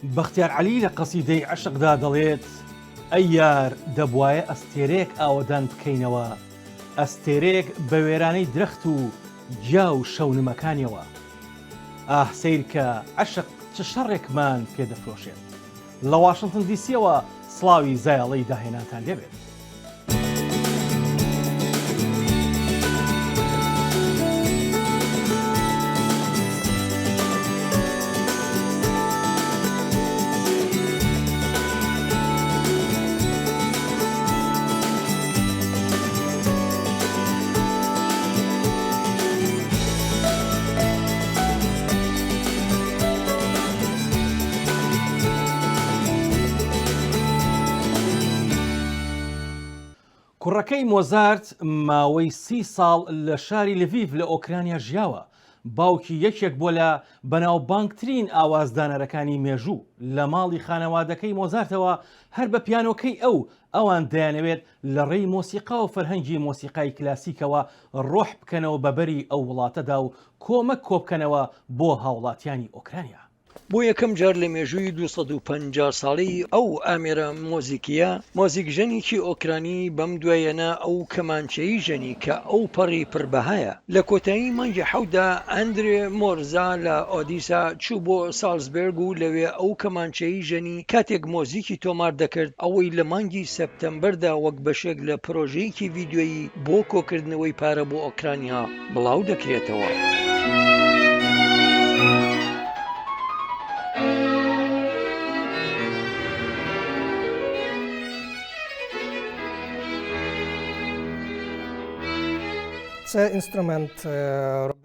بەختیار عەلی لە قەسیدەی عەشقدا دەڵێت ئەی یار دەبوایە ئەستێرەیەک ئاوەدان بکەینەوە، ئەستێرەیەک بە وێرانەی درەخت و گیا و شەونمەکانیەوە. ئاه سەیرکە عەشق چ شەڕێکمان پێدەفرۆشێت. لە واشنتن دیسیەوە سڵاوی زایاڵەی داهێناتان لێبێت. کوڕەکەی مۆزارت ماوەی 30 ساڵ لە شاری لڤیڤ لە ئۆکرانیا ژیاوە. باوکی یەکێک بۆ لە بەناوبانگترین ئاوازدانەرەکانی مێژوو. لە ماڵی خانەوادەکەی مۆزارتەوە هەر بە پیانۆکەی ئەوان دەیانەوێت لە ڕێی مۆسیقا و فەرهەنگی مۆسیقای کلاسیکەوە ڕۆح بکەنەوە بەبەری ئەو وڵاتەدا و کۆمەک کۆبکەنەوە بۆ هاوڵاتیانی ئۆکرانیا. بۆ یەکەم جار لە مێژووی 250 ساڵی ئەو ئامێرە مۆزیکیە، مۆزیکژەنێکی ئۆکرانی بەم دوایەنە ئەو کەمانچەی ژەنی کە ئەو پەڕی پڕبەهایە. لە کۆتایی مانگی حەوتدا ئەندرێ مۆرزا لە ئۆدیسا چوو بۆ سالزبێرگ و لەوێ ئەو کەمانچەی ژەنی کاتێک مۆزیکی تۆمار دەکرد ئەوەی لە مانگی سەپتەمبەردا وەک بەشێک لە پرۆژەیەکی ڤیدیۆیی بۆ کۆکردنەوەی پارە بۆ ئۆکرانیا بڵاو دەکرێتەوە.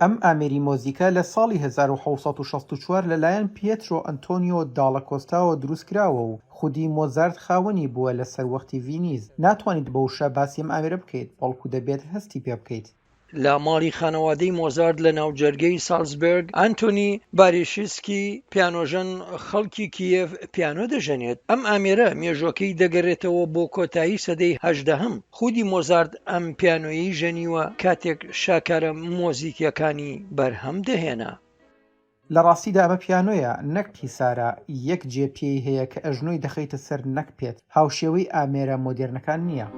ئەم ئامێری مۆزیکە لە ساڵی 1964 لەلایەن پیێترۆ ئەنتۆنیۆ داڵەکۆستاوە دروستکراوە و خودی مۆزارت خاوەنی بووە لە سەروەختی ڤینیز. ناتوانیت بە وشە باسی ئەم ئامێرە بکەیت، بەڵکو دەبێت هەستی پێ بکەیت. لە ماڵی خانەوادەی مۆزارت لە ناوجەرگەی سالزبێرگ ئانتۆنی باریشسکی پیانۆژەن خەڵکی کیێڤ پیانۆ دەژەنێت. ئەم ئامێرە مێژوەکەی دەگەڕێتەوە بۆ کۆتایی سەدەی 18م. خودی مۆزارت ئەم پیانۆیی ژەنیوە کاتێک شاکارە مۆزیکیەکانی بەرهەم دەهێنا. لە ڕاستیدا ئەمە پیانۆیە نەک پیسارە، یەک جێپێی هەیە کە ئەژنۆی دەخەیتە سەر نەک پێت. هاوشێوەی ئامێرە مۆدێرنەکان نییە.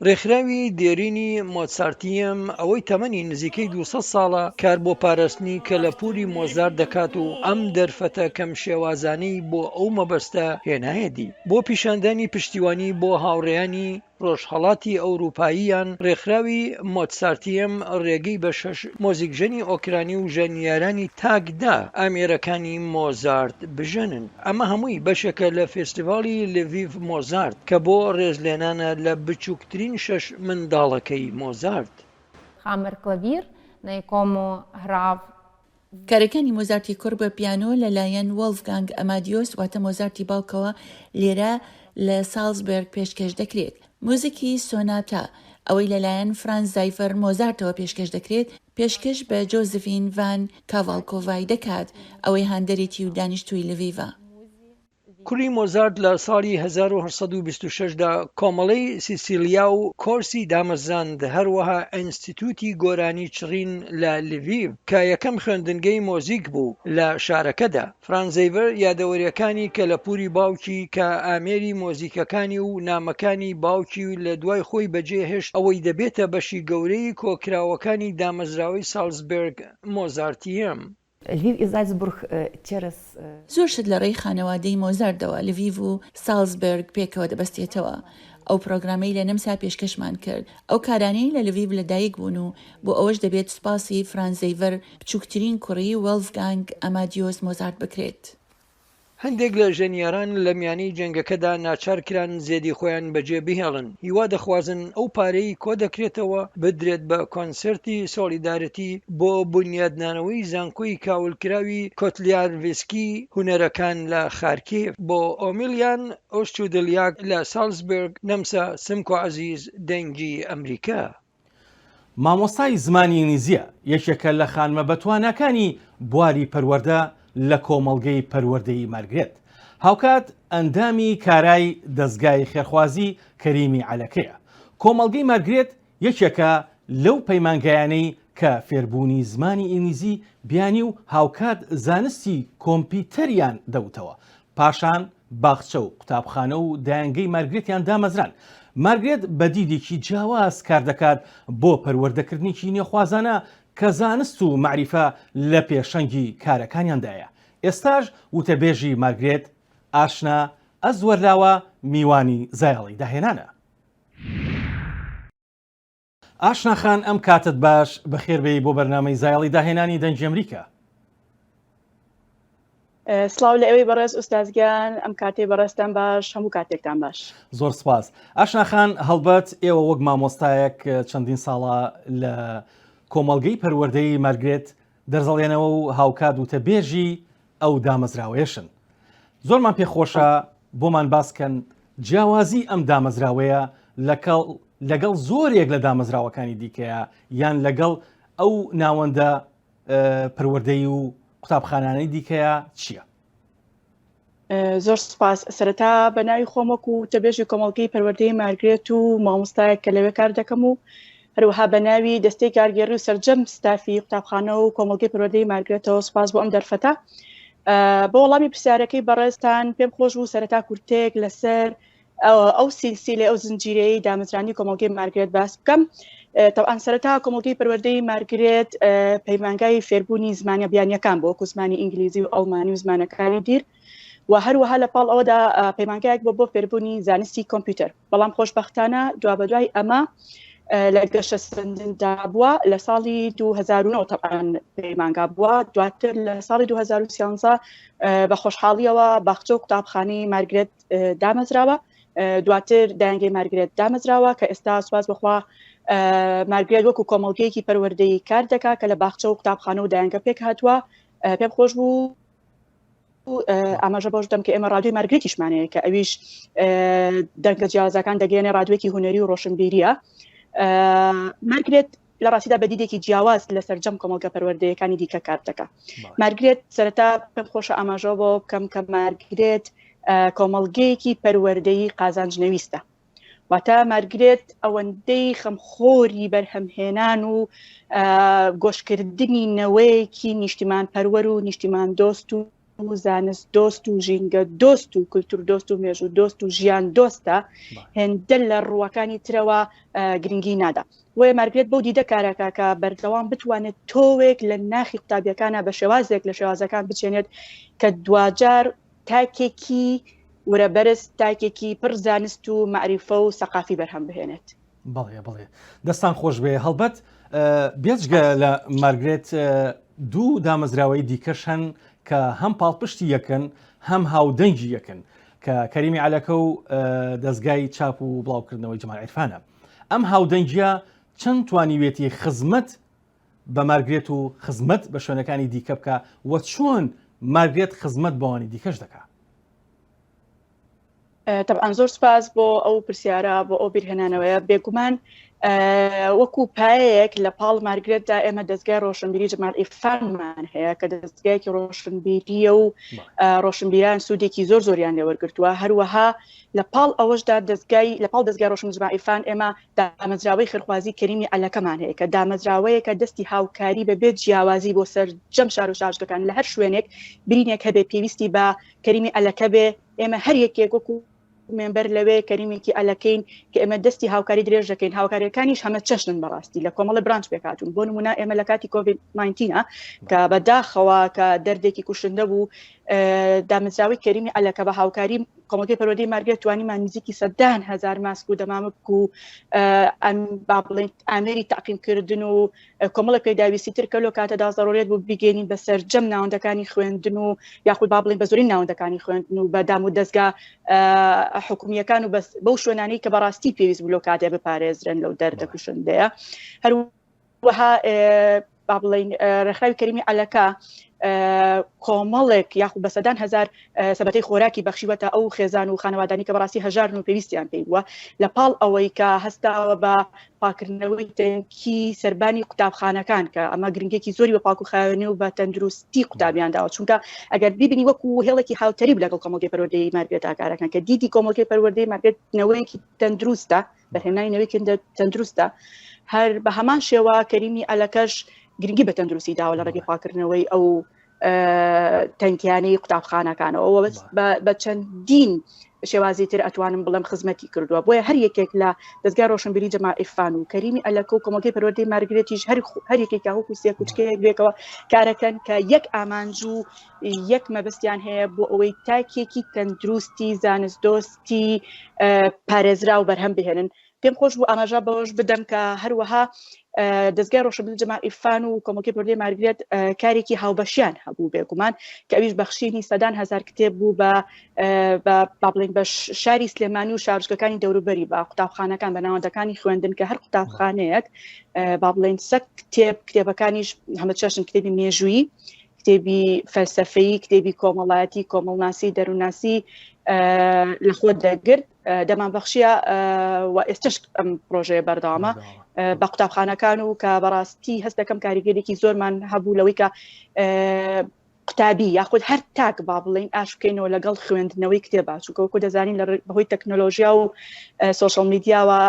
ڕێکخراوی دێرینی مۆتسارتیم ئەوەی تەمەنی نزیکەی 200 ساڵە کار بۆ پاراستنی کە لە پووری مۆزار دەکات و ئەم دەرفەتە کەم شێوازانەی بۆ ئەو مەبەستە هێنایەتی. بۆ پیشاندانی پشتیوانی بۆ هاوڕێیانی ڕۆژهەڵاتی ئەوروپاییان ڕێکخراوی مۆتسارتیم ڕێگەی بە 6 مۆزیکژەنی ئۆکرانی و ژەنیارانی تاکدا ئامێرەکانی مۆزارت بژەنن. ئەمە هەمووی بەشێکە لە فێستیڤاڵی لڤیڤ مۆزارت کە بۆ ڕێزلێنانە لە بچووکترین 6 منداڵەکەی مۆزارت. کارەکانی مۆزارتی کوڕ بە پیانۆ لەلایەن وۆڵفگانگ ئەمادیۆس واتە مۆزارتی باوکەوە لێرە لە سالزبێرگ پێشکەش دەکرێت. موزیکی سۆناتا ئەوەی لەلایەن فرانس زایفەر مۆزارتەوە پێشکەش دەکرێت پێشکەش بە جۆزفین ڤان کاڤالکۆڤای دەکات ئەوەی هاندەرێتی و دانیشتووی لڤیڤە. کوڕی مۆزارت لە ساڵی 1926دا کۆمەڵەی سیسیلیا و کۆرسی دامەزاند، هەروەها ئینستیتوتی گۆرانی چڕین لە لڤیڤ کە یەکەم خوێندنگەی مۆزیک بوو لە شارەکەدا. فرانزەیڤەر یادەوەریەکانی کە لە پووری باوکی کە ئامێری مۆزیکەکانی و نامەکانی باوکی و لە دوای خۆی بەجێهێشت ئەوەی دەبێتە بەشی گەورەی کۆکراوەکانی دامەزراوەی سالزبێرگ مۆزارتیم. زۆرشت لە ڕێی خانەوادەی مۆزاردەوە لڤیڤ و سالزبێرگ پێکەوە دەبەستێتەوە. ئەو پرۆگرامەی لە نەمسا پێشکەشمان کرد. ئەو کارانەی لە لڤیڤ لەدایک بوون و بۆ ئەوەش دەبێت سوپاسی فرانزەیڤەر بچووکترین کوڕی وۆڵفگانگ ئەمادیۆس مۆزارت بکرێت. هەندێک لە ژەنیاران لە میانەی جەنگەکەدا ناچارکران زێدی خۆیان بەجێ بهێڵن. هیوا دەخوازن ئەو پارەی کۆ دەکرێتەوە بدرێت بە کۆنسەرتی سۆلیدارەتی بۆ بنیادنانەوەی زانکۆی کاولکراوی کۆتلیارویسکی هونەرەکان لە خارکیڤ. بۆ ئۆمیلیان ئۆستودلیاک لە سالزبێرگ نەمسا سمکۆ عەزیز دەنگی ئەمریکا. مامۆستای زمانی ئینگلیزیە یەکێکە لە خانمە بەتوانەکانی بواری پەروەردە لە کۆمەڵگەی پەروەردەی مارگرێت. هاوکات ئەندامی کارای دەستگای خێرخوازی کەریمی عەلەکەیە. کۆمەڵگەی مارگرێت یەکێکە لەو پەیمانگەیانەی کە فێربوونی زمانی ئینگلیزی بیانی و هاوکات زانستی کۆمپیوتەریان دەوتەوە. پاشان باخچە و قوتابخانە و دایانگەی مارگرێتیان دامەزران. مارگرێت بە دیدێکی جیاواز کار دەکات بۆ پەروەردەکردنیی نێخوازانە کە زانست و معریفە لە پێشەنگی کارەکانیاندایە. ئێستاش وتەبێژی مارگرێت ئاشنا ئەزوەرلاوە میوانی زایاڵی داهێنانە. ئاشناخان ئەم کاتت باش بەخێربەی بۆ بەرنامەی زایاڵی داهێنانی دەنگی ئەمریکا. سلااو لە ئەوەی بەڕێز ئوستازگیان ئەم کاتێ بەڕێستان باش هەموو کاتێکتان باش. زۆر سپاس. ئاشناخان هەڵبەت ئێوە وەک مامۆستایەک چەندین ساڵە لە کۆمەڵگەی پەروەردەی مارگرێت دەرزەڵێنەوە و هاوکات وتەبێژی ئەو دامەزراوەیەشن. زۆرمان پێخۆشە بۆمان باسکەن جیاوازی ئەم دامەزراوەیە لەگەڵ زۆرێک لە دامەزراوەکانی دیکەیە یان لەگەڵ ئەو ناوەندە پەروەردەی و قوتابخانانەی دیکەیە چییە؟ زۆر سپاس. سەرەتا بە ناوی خۆمەک و وتەبێژی کۆمەڵگەی پەروەردەی مارگرێت و مامۆستایەک کە لەوێ کار دەکەم و هەروەها بە ناوی دەستەی کارگێڕی و سەرجەم ستافی قوتابخانە و کۆمەڵگەی پەروەردەی مارگرێتەوە سپاس بۆ ئەم دەرفەتە. بۆ وەڵامی پرسیارەکەی بەڕێزتان پێم خۆش بوو سەرەتا کورتێک لەسەر ئەو سیلسیلە ئەو زنجیرەی دامەزرانی کۆمەڵگەی مارگرێت باس بکەم. تەوان سەرەتا کۆمەڵگەی پەروەردەی مارگرێت پەیمانگای فێربوونی زمانە بیانیەکان بۆ وەکو زمانی ئینگلیزی و ئەڵمانی و زمانەکانی دیر و هەروەها لە پاڵ ئەوەدا پەیمانگایەک بۆ فێربوونی زانستی کۆمپیوتەر. بەڵام خۆشبەختانە دوا بەدوای ئەمە لە گەشە سندندا بووە لە ساڵی 2009 تەبعاً پەیمانگا بووە. دواتر لە ساڵی 2013 بە خۆشحاڵیەوە باخچە و قوتابخانەی مارگرێت دامەزراوە. دواتر دایانگەی مارگرێت دامەزراوە کە ئێستا سواز بخوا مارگرێت وەکو کۆمەڵگەیەکی پەروەردەی کار دەکات کە لە باخچە و قوتابخانە و دایانگە پێک هاتووە. پێم خۆش بوو ئاماژە بۆش دەم کە ئێمە ڕادیۆی مارگرێتیشمانەیە کە ئەویش دەنگە جیاوازەکان دەگەێنێ ڕادیۆیەکی هونەری و ڕۆشنبیریە. مارگرێت لە ڕاستیدا بە دیدێکی جیاواز لە سەرجەم کۆمەڵگە پەروەردەیەکانی دیکە کار دەکات. مارگرێت سەرەتا پێم خۆشە ئاماژە بۆ بکەم کە مارگرێت کۆمەڵگەیەکی پەروەردەیی قازانجنەویستە. واتە مارگرێت ئەوەندەی خەمخۆری بەرهەمهێنان و گۆشکردنی نەوەیەکی نیشتیمان پەروەر و نیشتیمان دۆست و زانست دۆست و ژینگە دۆست و کولتور دۆست و مێژوو دۆست و ژیان دۆستە هێندە لە ڕووەکانی ترەوە گرنگی نادا. وێ مارگرێت بەو دیدە کارەکە کە بەردەوام بتوانێت تۆوێک لە ناخی قوتابیەکانە بە شێوازێک لە شێوازەکان بچێنێت کە دوجار تاکێکی وەرەبەرز تاکێکی پڕ زانست و معریفە و سەقافی بەرهەم بهێنێت. بەڵێ دەستان خۆش بێ. هەڵبەت بێجگە لە مارگرێت دوو دامەزراوەی دیکەش هەن کە هەم پاڵپشتی یەکەن هەم هاودەنگی یەکەن کە کەریمی عەلەکە و دەستگای چاپ و بڵاوکردنەوەی جەمال عیرفانە. ئەم هاودەنگیە چەند توانیوێتی خزمەت بە مارگرێت و خزمەت بە شوێنەکانی دیکە بکە و چۆن مارگرێت خزمەت بەوانی دیکەش دەکات؟ طبعاً زۆر سپاس بۆ ئەو پرسیارە بۆ ئەو بیرهێنانەوەیە. بێگومان وەکو پایەک لە پاڵ مارگرێتدا ئێمە دەستگای ڕۆشنبیری جەمال عیرفانمان هەیە کە دەستگایەکی ڕۆشنبیریە و ڕۆشنبیران سوودێکی زۆر زۆریان لێوەرگرتووە. هەروەها لە پاڵ ئەوەشدا لە پاڵ دەستگای ڕۆشنبیری جەمال عیرفان ئێمە دامەزراوەی خێرخوازی کەریمی عەلەکەمان هەیە کە دامەزراوەیەکە دەستی هاوکاری بەبێ جیاوازی بۆ سەرجەم شار و شاژەکان لە هەر شوێنێک برینێک هەبێ پێویستی بە کەریمی عەلەکە بێ. ئێمە هەر یەکێک وەکو مێمبەر لەوێ کەریمێکی ئەلەکەین کە ئێمە دەستی هاوکاری درێژ دەکەین. هاوکاریەکانیش هەمە چەشن بەڕاستی لە کۆمەڵە برانچ پێکاتون. بۆ نمونە ئێمە لە کاتی کۆڤید-19 کە بەداخەوە کە دەردێکی کوشندە بوو دامەزراوەی کەریمی عەلەکە بە هاوکاری کۆمەڵگەی پەروەردەی مارگرێت توانیمان نزیکی 100,000 ماسک و دەمامک و ئامێری تاقیمکردن و کۆمەڵە پێداویستی تر کە لۆ کاتەدا ضرورەت بوو بیگەینین بە سەرجەم ناوەندەکانی خوێندن و یاخود با بڵێن بە زۆرین ناوەندەکانی خوێندن و بە دام و دەستگا حکومیەکان و بەو شوێنانەی کە بەڕاستی پێویست بوو لۆ کاتێ بپارێزرن لەو دەردە کوشندەیە. هەروەها با بڵێن ڕێکخراوی کەریمی عەلەکە کۆمەڵێک یاخود بەسەدان هزار سەبەتەی خۆراکی بەخشیوەتە ئەو خێزان و خانەوادانی کە بەڕاستی هەژارن و پێویستیان پێی بووە لە پاڵ ئەوەی کە هەستاوە بە پاکردنەوەی تەنکی سەربانی قوتابخانەکان کە ئەمە گرنگێکی زۆری بە پاک و خاوێنی و بە تەندروستی قوتابیانداوە چونکە ئەگەر بیبینی وەکو هێڵێکی هاوتەریب لەگەڵ کۆمەڵگەی پەروەردەی مارگرێت ئاکارەکان کە دیدی کۆمەڵگەی پەروەردەی مارگرێت نەوەیەکی تەندروستە بەهێنانی نەوەیەکی تەندروستە هەر بە هەمان شێوە کەریمی ئەلەکەش گرنگی بە تەندروستی داوە لە ڕێگەی پاکردنەوەی ئەو تەنکیانەی قوتابخانەکانەوە بە چەندین شێوازی تر ئەتوانم بڵێم خزمەتی کردووە بۆیە هەر یەکێک لە دەستگای ڕۆشنبیری جەماع ئیرفان و کەریمی ئەلەکە و کۆمەڵگەی پەروەردەی مارگرێتیش هەر یەکێک هەوکو سێ کوچکەیەک بێکەوە کارەکەن کە یەک ئامانجوو یەک مەبەستیان هەیە بۆ ئەوەی تاکێکی تەندروستی زانستدۆستی پارێزرا و بەرهەم بهێنن پێم خۆش بوو ئاماژە بەوەش بدەم کە هەروەها دەستگای ڕۆشنبیری جەماع ئیرفان و کۆمەڵگەی پەروەردەی مارگرێت کارێکی هاوبەشیان هەبوو بێگومان کە ئەویش بەخشینی سەدان هەزار کتێب بوو بە بڵێن بە شاری سلێمانی و شارچکەکانی دەوروبەری بە قوتابخانەکان بە ناوەندەکانی خوێندن کە هەر قوتابخانەیەک با بڵێن سەد کتێبەکانیش هەمە چەشن کتێبی مێژووی کتێبی فەلسەفەیی کتێبی کۆمەڵایەتی کۆمەڵناسی دەرووناسی لەخۆ دەگرت دەمان بەخشیە و ئێستش ئەم پرۆژەیە بەردەوامە بە قوتابخانەکان و کە بەڕاستی هەست دەکەم کاریگەرێکی زۆرمان هەبوو لەوەی کە قوتابی یاخود هەر تاک با بڵێن ئاش بکەینەوە لەگەڵ خوێندنەوەی کتێبە چونکە دەزانین لە بەهۆی تەکنۆلۆژیا و سۆشەڵ میدیاوە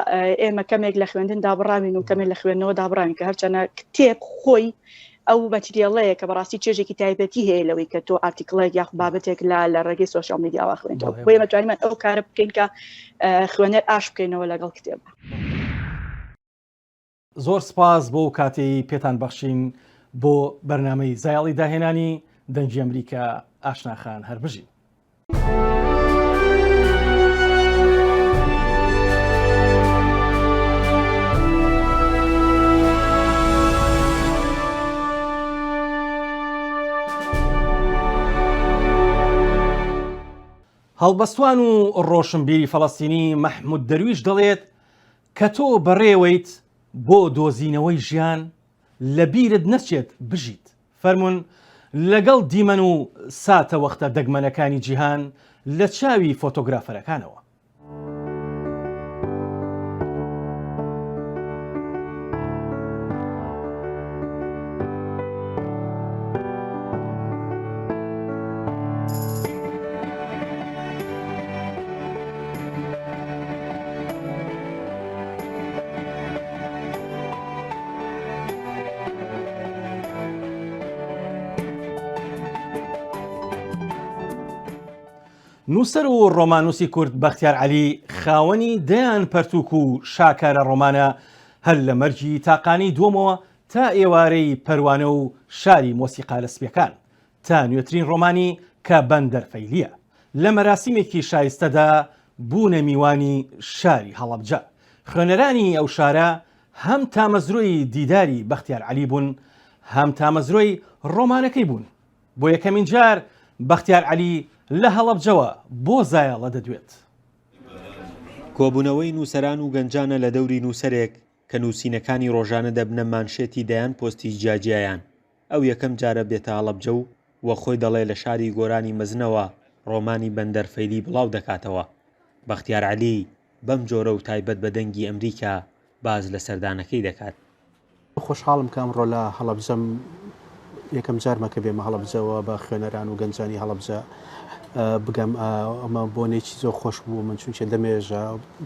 ئێمە کەمێک لە خوێندن دابڕاوین و کەمێک لە خوێندنەوە دابڕاوین کە هەرچەنە کتێب خۆی ئەو مەتریاڵەیە کە بەڕاستی چێژێکی تایبەتی هەیە لەوەی کە تۆ ئارتیکڵێک یاخ بابەتێک لە ڕێگەی سۆشیال میدیاوە خوێنیتەوە بۆیە مەتوانین ئەو کارە بکەین کە خوێنەر ئاش بکەینەوە لەگەڵ کتێب. زۆر سپاس بۆ کاتەی پێتان بەخشین بۆ بەرنامەی زایاڵی داهێنانی دەنگی ئەمریکا ئاشناخان هەربژین. هەڵبەستوان و ڕۆشنبیری فەڵەستینی مەحموود دەرویش دەڵێت کە تۆ بەڕێوەیت بۆ دۆزینەوەی ژیان لە بیرت نەچێت بژیت فەرمونون لەگەڵ دیمەن و ساتە وەختە دەگمەنەکانی جیهان لە چاوی فۆتۆگرافەرەکانەوە. نووسەر و ڕۆمانوسی کورد بەختیار عەلی خاوەنی دەیان پەرتووک و شاکارە ڕۆمانە هەر لە مەرجی تاقانی دووەمەوە تا ئێوارەی پەروانە و شاری مۆسیقا لەسپیەکان تا نوێترین ڕۆمانی کە بەندەرفەیلیە لە مەراسیمێکی شایستەدا بوونە میوانی شاری هەڵەبجە. خوێنەرانی ئەو شارە هەم تامەزرۆی دیداری بەختیار عەلی بوون هەم تامەزرۆی ڕۆمانەکەی بوون. بۆ یەکەمین جار بەختیار عەلی لە هەڵەبجەوە بۆ زایاڵە دەدوێت. کۆبوونەوەی نووسەران و گەنجانە لە دەوری نووسەرێک کە نووسینەکانی ڕۆژانە دەبنە مانشێتی دەیان پۆستی جیاجیایان ئەو یەکەم جارە بێتە هەڵەبجە و وە خۆی دەڵێ لە شاری گۆرانی مەزنەوە ڕۆمانی بەندەرفەیلی بڵاو دەکاتەوە. بەختیار عەلی بەم جۆرە و تایبەت بە دەنگی ئەمریکا باز لە سەردانەکەی دەکات. خۆشحاڵم کە ئەمڕۆ لە هەڵەبجەم یەکەم جارمە کە بێمە هەڵەبجەوە بە خوێنەران و گەنجانی هەڵەبجە بگەم ئەمە بۆنێکی زۆر خۆش بوو من چونکە دەمێژە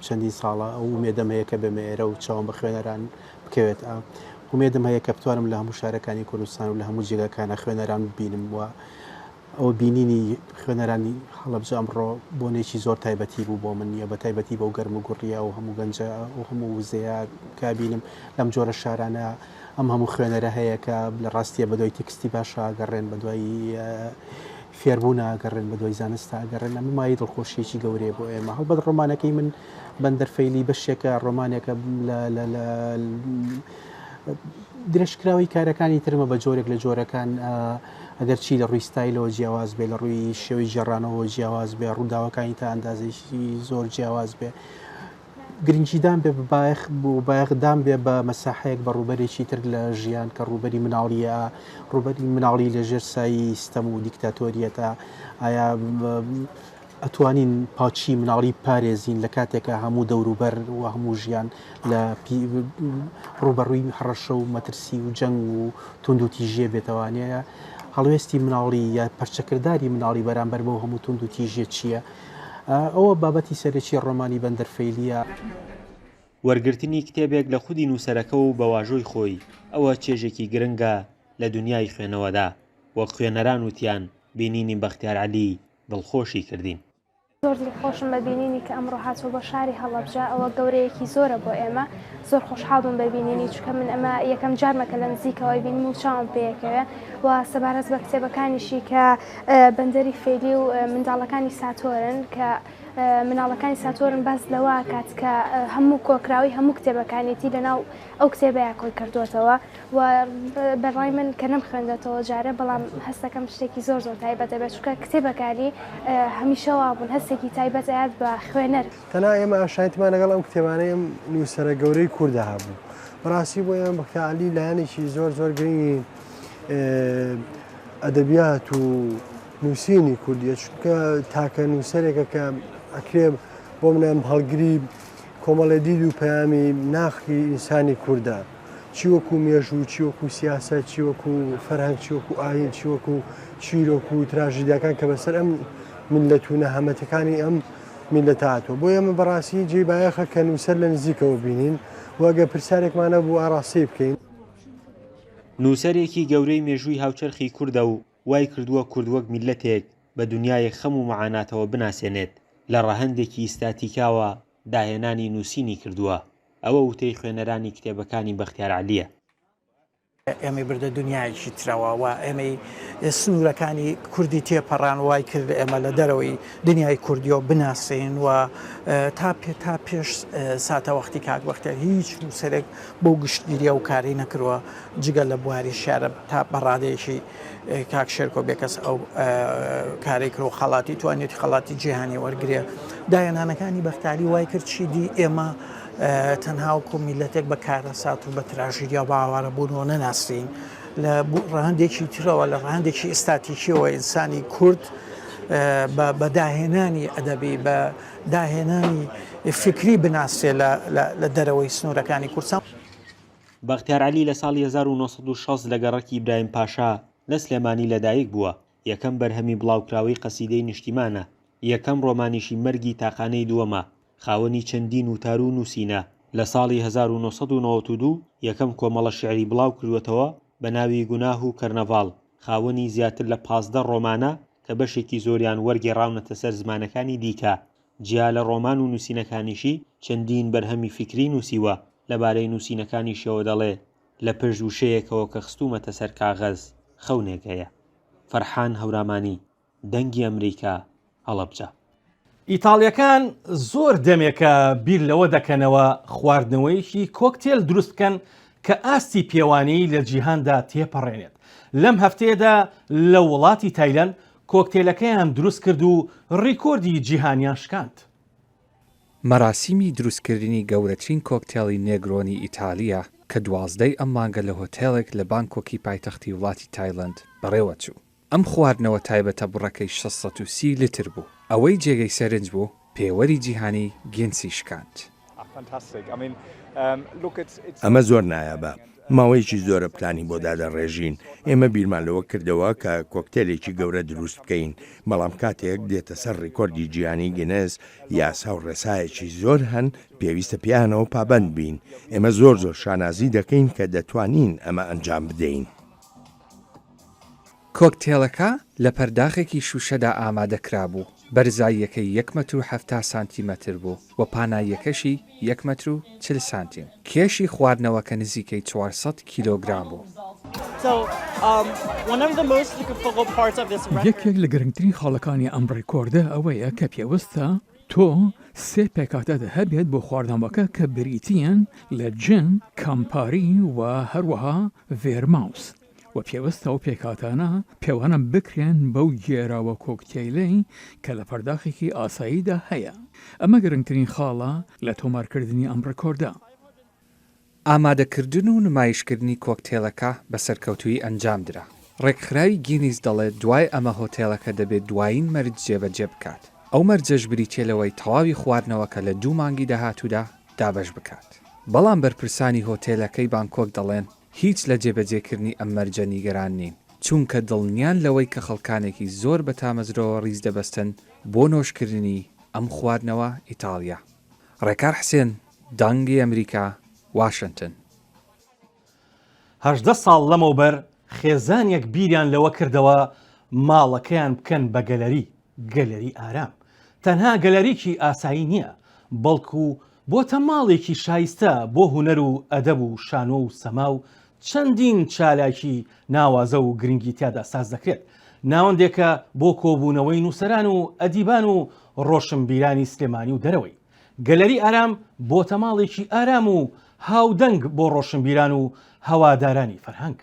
چەندین ساڵە ئەو ئومێدەم هەیە کە بێمە ئێرە و چاوم بە خوێنەران بکەوێت ئومێدەم هەیە کە بتوانم لە هەموو شارەکانی کوردستان و لە هەموو جێگەکانە خوێنەران ببینم و ئەو بینینی خوێنەرانی هەڵەبجە ئەمڕۆ بۆنێکی زۆر تایبەتی بوو بۆ من نیە بە تایبەتی بەو گەرم و گوڕیا و هەموو گەنجە و هەموو وزەیە کابینم لەم جۆرە شارانە ئەم هەموو خوێنەرە هەیە کە لە ڕاستیە بەدوای تێکستی باشە گەڕێن بەدوای فێربوون ئاگەڕێن بە دوای زانستا ئاگەڕێن ئەمە مای دڵخۆشیێکی گەورەیە بۆ ئێمە هەڵبەت ڕۆمانەکەی من بەندەرفەیلی بەشێکە ڕۆمانێکە درێژکراوی کارەکانی ترمە بە جۆرێک لە جۆرەکان ئەگەر چی لە ڕووی ستایلەوە جیاواز بێ لە ڕووی شێوەی جێڕانەوە جیاواز بێ ڕووداوەکانی تا ئەندازێکی زۆر جیاواز بێ گرنگجیدان بێ بەبایەخ بوو بایەخدان بێ بە مەساحەیەک بە ڕوبەرێکی تر لە ژیان کە ڕوبەری مناڵیە ڕوبەری مناڵی لە ژێر سایی سیستەم و دیکتاتۆریەتە ئایا ئەتوانین پاچی مناڵی پارێزین لە کاتێکە هەموو دەوروبەر و هەموو ژیان لە ڕوبەڕووی هەڕەشە و مەترسی و جەنگ و تونند و تیژێ بێتەوانەیە هەڵوێستی مناڵی یا پەرچەکردداری مناڵی بەرامبەر بەو هەموو تونند و تیژێ چییە؟ ئەوە بابەتی سەرەکی ڕۆمانی بەندەرفەیلیە. وەرگرتنی کتێبێک لە خودی نووسەرەکە و بە واژۆی خۆی ئەوە چێژێکی گرنگە لە دنیای خوێنەوەدا وەک خوێنەران وتیان بینینی بەختیار عەلی دڵخۆشی کردین. زۆر دڵخۆشم بە بینینی کە ئەمڕۆ هاتووە بە شاری هەڵەبجە ئەوە گەورەیەکی زۆرە بۆ ئێمە زۆر خۆشحاڵم بە بینینی چکە من ئەمە یەکەم جارمەکە لە نزیکەوەی بینیم و چاوم پێیەکەوێ و سەبارەت بە کتێبەکانیشی کە بەندەری فێلی و منداڵەکانی ساتۆرن کە مناڵەکانی ساتۆرن باس لەوە کات کە هەموو کۆکراوی هەموو کتێبەکانێتی لەناو ئەو کتێبەیە کۆی کردوێتەوە و بەڕای من کە نەم خوێندێتەوە جارە بەڵام هەستەکەم شتێکی زۆر زۆر تایبەتە بێت چکە کتێبەکانی هەمیشەوا بوون هەستێکی تایبەت ئاات بە خوێنەر تەنها ئێمە ئاشایەتمان لەگەڵ ئەم کتێبانەیە نووسەرە گەورەی کووردا هەبوو بەڕاستی بۆ ئێمە بەختیار عەلی لایەنێکی زۆر زۆر گرنگی ئەدەبیات و نووسینی کوردیە چونکە تاکە نووسەرێکە کە ئەکرێ بۆ منم هەڵگری کۆمەڵە دید و پەیامی ناخی ئینسانی کووردە چی وەکو مێژوو چی وەکو سیاسەت چی وەکو فەرهەنگ چی وەکو ئاین چی وەکو چیرۆک و تراژیدیەکان کە بەسەر ئەم میلەت و نەهەمەتەکانی ئەم میلەت هاتووە بۆ ئێمە بەڕاستی جێی بایەخە کە نووسەر لە نزیکەوە بینین وەگە پرسیارێکمانە بوو ئاڕاستی بکەین. نووسەرێکی گەورەی مێژووی هاوچەرخی کووردە و وای کردووە کورد وەک میلەتێک بە دنیای خەم و مەعاناتەوە بناسێنێت لە ڕەهەندێکی ئیستاتیکاوە داهێنانی نووسینی کردووە ئەوە وتەی خوێنەرانی کتێبەکانی بەختیار عەلیە. ئێمە بردە دنیایکی ترەوە و ئێمەی سنوورەکانی کوردی تێپەڕان وای کرد ئێمە لە دەرەوەی دنیای کوردیەوە بناسین و تا پێش ساتە وەختی کاک بەختیار هیچ نووسەرێک بۆ گشتگیریە و کاری نەکردووە جگە لە بواری شارە تا بەڕادەیەکی کاک شێرکۆ بێکەس ئەو کارێک کرد و خەڵاتی توانێتی خەڵاتی جیهانی وەرگێ داهێنانەکانی بەختیاری وای کرد چیدی ئێمە تەنها وەکو میلەتێک بە کارەسات و بە تراژیدیا باوارە بوونەوە نەناسین لە ڕەهەندێکی ترەوە لە ڕەهەندێکی ئێستاتیکیەوە ئینسانی کورد بە داهێنانی ئەدەبی بە داهێنانی فکری بناسێ لە دەرەوەی سنوورەکانی کوردستان. بەختیار عەلی لە ساڵی 1960 لە گەڕەکی ئیبراهیم پاشا لە سلێمانی لەدایک بووە یەکەم بەرهەمی بڵاوکراوی قەسیدەی نیشتیمانە یەکەم ڕۆمانیشی مەرگی تاقانەی دووەمە خاوەنی چەندین وتار و نووسینە لە ساڵی 1992 یەکەم کۆمەڵە شێعری بڵاو کردوێتەوە بە ناوی گوناه و کەرنەڤاڵ خاوەنی زیاتر لە 15 ڕۆمانە کە بەشێکی زۆریان وەرگێڕاونەتە سەر زمانەکانی دیکە جیا لە ڕۆمان و نووسینەکانیشی چەندین بەرهەمی فکری نووسیوە لەبارەی نووسینەکانی شێوە دەڵێ لە پشت وشەیەکەوە کە خستومەتە سەر کاغەز خەونێکەیە. فەرحان هەورامانی دەنگی ئەمریکا هەڵەبجە. ئیتاڵیەکان زۆر دەمێکە بیر لەوە دەکەنەوە خواردنەوەیەکی کۆکتێل دروست بکەن کە ئاستی پێوانەی لە جیهاندا تێپەڕێنێت. لەم هەفتەیەدا لە وڵاتی تایلەند کۆکتێلەکەیان دروست کرد و ڕیکۆردی جیهانیان شکاند. مەراسیمی دروستکردنی گەورەترین کۆکتێلی نێگرۆنی ئیتالیا کە 12 ئەم مانگە لە هۆتێڵێک لە بانکۆکی پایتەختی وڵاتی تایلەند بەڕێوە چوو. ئەم خواردنەوە تایبەتە بڕەکەی 630 لیتر بوو. ئەوەی جێگەی سەرنج بوو پێوەری جیهانی گینسی شکاند. ئەمە زۆر نایابە. ماوەیەکی زۆرە پلانی بۆ دادە ڕێژین. ئێمە بیرمان لەوە کردەوە کە کۆکتێلێکی گەورە دروست بکەین. بەڵام کاتێک دێتە سەر ڕیکۆردی جیهانی گینێس یاسا و ڕێسایەکی زۆر هەن پێویستە پیانەوە پابەند بین. ئێمە زۆر شانازی دەکەین کە دەتوانین ئەمە ئەنجام بدەین. کۆکتێلەکە لە پەرداخێکی شوشەدا ئامادەکرا بوو. بەرزاییەکەی 1 مەتر و 70 سانتیمەتر بوو و پاناییەکەشی 1 مەتر و 40 سانتیم. کێشی خواردنەوەکە نزیکەی 400 کیلۆگرام بوو. یەکێک لە گرنگترین خاڵەکانی ئەم ڕێکۆردە ئەوەیە کە پێویستە تۆ 3 پێکاتە هەبێت بۆ خواردنەوەکە کە بریتیان لە جن، کامپاری و هەروەها ڤێرماوس. و پێوەستە و پێکاتانە پێوانە بکرێن بەو گێراوە کۆکتێلەی کە لە پەرداخێکی ئاساییدا هەیە. ئەمە گرنگترین خاڵە لە تۆمارکردنی ئەم ڕێکۆردە. ئامادەکردن و نمایشکردنی کۆکتێلەکە بە سەرکەوتووی ئەنجامدرا. ڕێکخراوی گینیس دەڵێت دوای ئەمە هۆتێلەکە دەبێت دوایین مەرج جێبەجێ بکات. ئەو مەرجەش بریتێلەوەی تەواوی خواردنەوەکە لە 2 مانگی داهاتوودا دابەش بکات. بەڵام بەرپرسانی هۆتێلەکەی بانکۆک دەڵێن هیچ لە جێبەجێکردنی ئەم مەرجە نیگەران نین، چونکە دڵنیان لەوەی کە خەڵکانێکی زۆر بە تامەزرەوە ڕیز دەبەستن بۆ نۆشکردنی ئەم خواردنەوە ئیتالیا. ڕێکار حسێن، دانگی ئەمریکا، واشنگتن. 18 ساڵ لەمەوبەر خێزانێک بیریان لەوە کردەوە ماڵەکەیان بکەن بە گەلەری ئارام. تەنها گەلەریکی ئاسایی نییە، بەڵکو بۆتە ماڵێکی شایستە بۆ هونەر و ئەدەب و شانۆ و سەما و چەندین چالاکی ناوازە و گرنگی تیادا ساز دەکرێت. ناوەندێکە بۆ کۆبوونەوەی نووسەران و ئەدیبان و ڕۆشنبیرانی سلێمانی و دەرەوەی. گەلەری ئارام بۆتە ماڵێکی ئارام و هاودەنگ بۆ ڕۆشنبیران و هەوادارانی فەرهەنگ.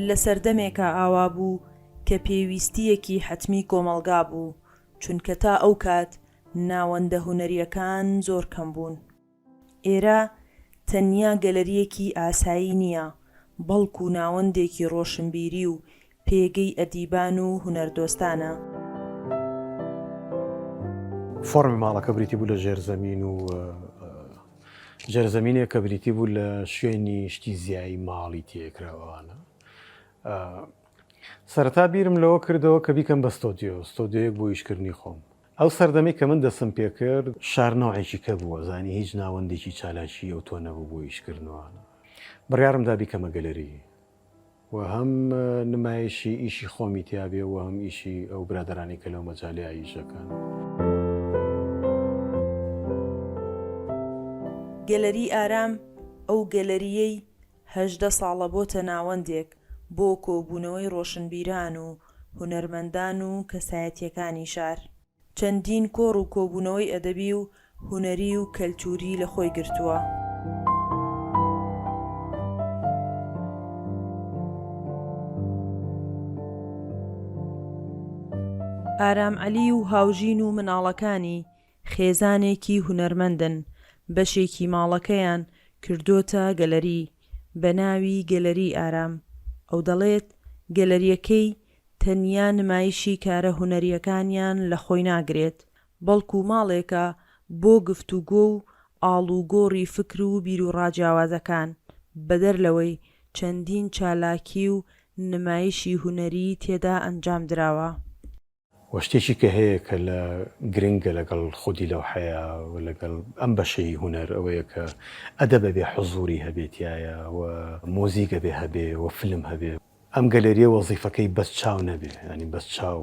لە سەردەمێکە ئاوا بوو کە پێویستیەکی حەتمی کۆمەڵگا بوو، چونکە تا ئەو کات ناوەندە هونەریەکان زۆر کەم بوون. ئێرە تەنیا گەلەریەکی ئاسایی نییە، بەڵکو ناوەندێکی ڕۆشنبیری و پێگەی ئەدیبان و هونەردۆستانە. فۆرمی ماڵەکە بریتی بوو لە ژێرزەمین و ژێرزەمینێک کە بریتی بوو لە شوێنی شتی زیایی ماڵی تێکراوانە. سەرەتا بیرم لەوە کردەوە کە بیکەم بە ستۆدیۆیەک بۆ ئیشکردنی خۆم. ئەو سەردەمی کە من دەسم پێ کرد شارنەوەیەکی کە بووە، زانی هیچ ناوەندێکی چالاکی ئەو تۆ نەبوو بۆ ئیشکردنەوەوانە. بڕیارمدا بیکەمە گەلەری و هەم نمایشی ئیشی خۆمی تیابێ و هەم ئیشی ئەو برادرانی کە لەو مەجاالێ ئیشەکان. گەلەری ئارام ئەو گەلەریەی 18 ساڵە بۆتە ناوەندێک بۆ کۆبوونەوەی ڕۆشنبیران و هونەرمەندان و کەسایەتیەکانی شار. چەندین کۆڕ و کۆبوونەوەی ئەدەبی و هونەری و کەلتوری لە خۆی گرتووە. ئارام عەلی و هاوژین و مناڵەکانی خێزانێکی هونەرمەندن، بەشێکی ماڵەکەیان کردوتە گەلەری بە ناوی گەلەری ئارام. ئەو دەڵێت گەلەریەکەی تەنیا نمایشی کارە هونەریەکانیان لە خۆی ناگرێت، بەڵکو ماڵێکە بۆ گفتوگۆ و ئاڵوگۆڕی فکر و بیر و ڕاجیاوازەکان، بەدەر لەوەی چەندین چالاکی و نمایشی هونەری تێدا ئەنجام دراوە. وە شتێکی کە هەیە کە لە گرنگە لەگەڵ خودی لەو حەیە و لەگەڵ ئەم بەشەی هونەر ئەوەیە کە ئەدەبە بێ حزوری هەبێتایە و مۆزیکە بێ هەبێ و فلم هەبێ. ئەم گەلەریە وەزیفەکەی بەس چاو نەبێ، ینی بەس چاو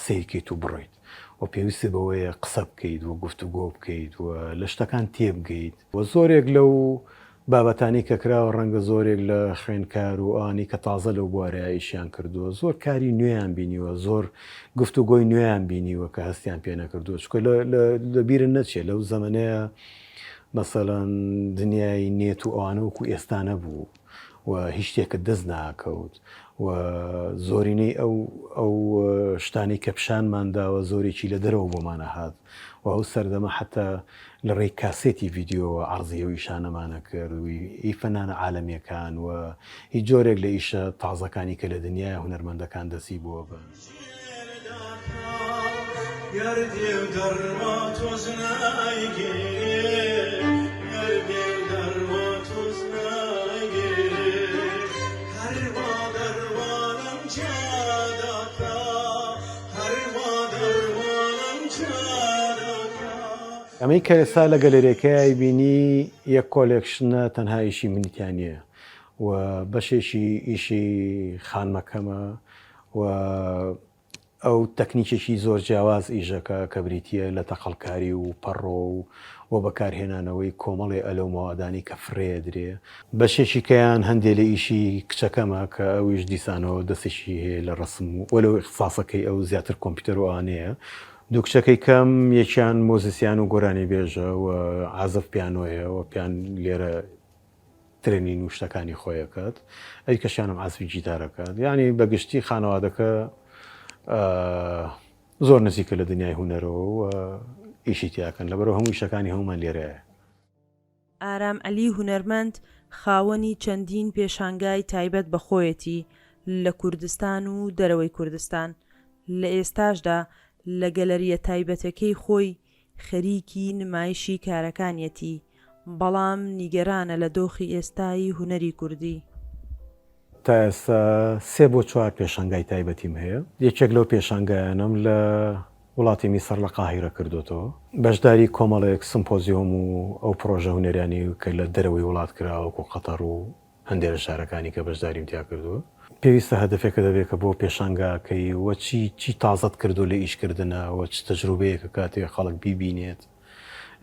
سیرکەیت و بڕیت و پێویستی بەوەیە قسە بکەیت و گفتوگۆ بکەیت و لە شتەکان تێبگەیت و زۆرێک لەو بابەتانی کە کراوە ڕەنگە زۆرێک لە خوێنکار و ئانی کە تازە لەو بوارایشیان کردووە، زۆر کاری نوێیان بینیوە، زۆر گفتوگۆی نوێیان بینیوە کە هەستیان پێ نەکردووە. چکە لەبیرن نەچێت لەو زەمانەیە مەسەڵەن دنیای نێت و ئەوانە وەکو ئێستا نەبوو و هیچ شتێکە دەست ناکەوت و زۆرینەی ئەو شتانی کە پیشانمانداوە زۆرێکی لە دەرەوە بۆمانە هات و ئەو سەردەمە حتا لە ڕێی کاسێتی ڤیددیۆوە عەرزیەوەی شانەمانە کرد و هی فەنانە عالەمیەکان و هیچ جۆرێک لە ئیشە تازەکانی کە لە دنیای هونەرمەندەکان دەسی بووە بن. ئەمەی کە ئێستا لە گەلەریەکەی بینی یەک کۆلێکشنە تەنها ئیشی منیتیانە و بەشێکی ئیشی خانمەکەمە و ئەو تەکنیکێکی زۆر جیاواز ئیژەکە کە بریتە لە تەقەڵکاری و پەڕۆ و بەکارهێنانەوەی کۆمەڵی ئەلەو ماوادانی کە فرێدرێ. بەشێکی کەیان هەندێک لە ئیشی کچەکەمە کە ئەویش دیسانەوە دەستێکی هەیە لە ڕسم و وەلەو اختصاسەکەی ئەو زیاتر کۆمپیوتەر وانەیە دووکچەکەی کەم یەکیان مۆزیسیان و گۆرانی بێژە و عازف پیانۆیەوە پیان لێرە ترێنین و شتەکانی خۆیەکەت ئەی کەشیانم عازفی جیتارەکەات یعنی بەگشتی خانەوادەکە زۆر نزیکە لە دنیای هوەرەوە و ئیشی تیاکەن لەبەرەوە هەموو شەکانی هەمومان لێرەیە. ئارام عەلی هونەرمەند خاوەنی چەندین پێشانگای تایبەت بە خۆیەتی لە کوردستان و دەرەوەی کوردستان لە ئێستاشدا لە گەلەریە تایبەتەکەی خۆی خەریکی نمایشی کارەکانیەتی بەڵام نیگەرانە لە دۆخی ئێستایی هونەری کوردی. تا ئێستا 3 بۆ 4 پێشانگای تایبەتیم هەیە یەکێک لەو پێشانگایانم لە وڵاتی میسر لە قاهیرە کردوتەوە بەشداری کۆمەڵێک سمپۆزیۆم و ئەو پرۆژە هونەرانی کە لە دەرەوەی وڵات کراوەکو قەتەر و هەندێک شارەکانی کە بەشداریم تیا کردووە پێویستە هەدفێکە دەبێت کە بۆ پێشانگاکەی وە چی تازەت کردو لە ئیشکردنەوە چ تەجروبەیەکە کاتێک خەڵک بیبینێت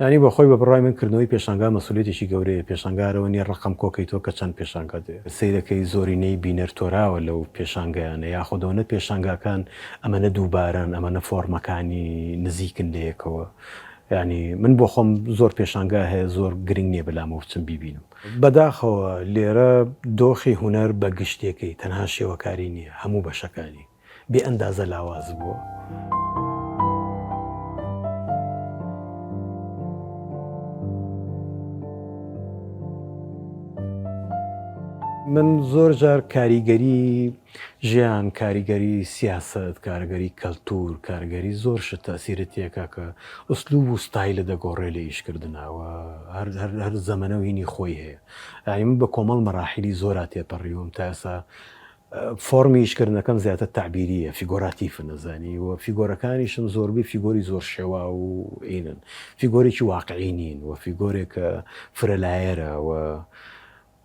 ینی بە خۆی بە بڕای من کردنەوەی پێشانگا مەسوولێتێکی گەورەیە پێشانگارەوە نیە ڕقم کۆکەی تۆ کە چەند پێشانگا دێ سیرەکەی زۆرینەی بینەر تۆراوە لەو پێشانگایانە یاخۆدەونە پێشانگاکان ئەمەنە دووباران ئەمەنە فۆرمەکانی نزیکن لەیەکەوە ینی من بۆ خۆم زۆر پێشانگا هەیە زۆر گرنگ نییە بەلامە بچم بیبینم بەداخەوە لێرە دۆخی هوەر بە گشتێکەکەی تەنها شێوەکاری نییە هەموو بەشەکانی بێ ئەندازە لاواز بووە. من زۆر جار کاریگەری ژیان کاریگەری سیاست کارگەری کەلتور کارگەری زۆر شت تەسیرەتیەکە کە ئوسلوب و ستایلە دەگۆڕێ لە ئیشکردنەوە هەر زەمەنەوەینی خۆی هەیە ئەی من بە کۆمەڵ مەراحیلی زۆرا تێپەڕیوم تا ئێستا فۆرمی ئیشکردنەکەم زیاتر تعبیریە فیگۆراتیفە نەزانی و فیگۆرەکانیشم زۆربەی فیگۆری زۆر شێوا و ئینن فیگۆرێکی واقعی نین و فیگۆرێکە فرەلایەرە و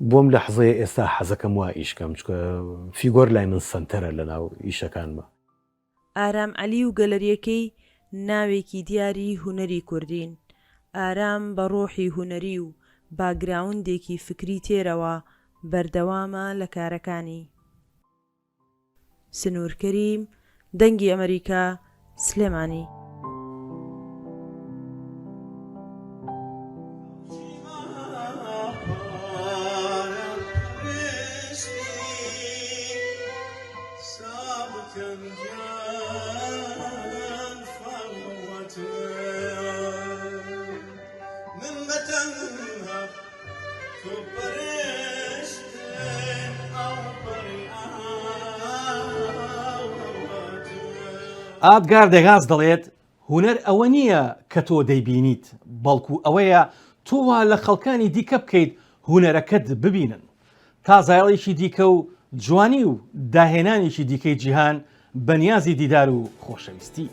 بۆم لە حەزەیە ئێستا حەزەکەم وا ئیشکەم چکە فیگۆر لای من سنتەرە لە ناو ئیشەکانمە. ئارام عەلی و گەلەریەکەی ناوێکی دیاری هونەری کوردین ئارام بە ڕۆحی هونەری و باگراوندێکی فکری تێرەوە بەردەوامە لە کارەکانی. سنوور کەریم دەنگی ئەمریکا سلێمانی. ئادگار دەگاز دەڵێت هوەر ئەوە نییە کە تۆ دەیبینیت بەڵکو ئەوەیە تۆوا لە خەڵکانی دیکە بکەیت هوەرەکەت ببینن تا زایڵێکی دیکە و جوانی و داهێنانێکی دیکەی جیهان بەنیازی دیدار و خۆشەویستی.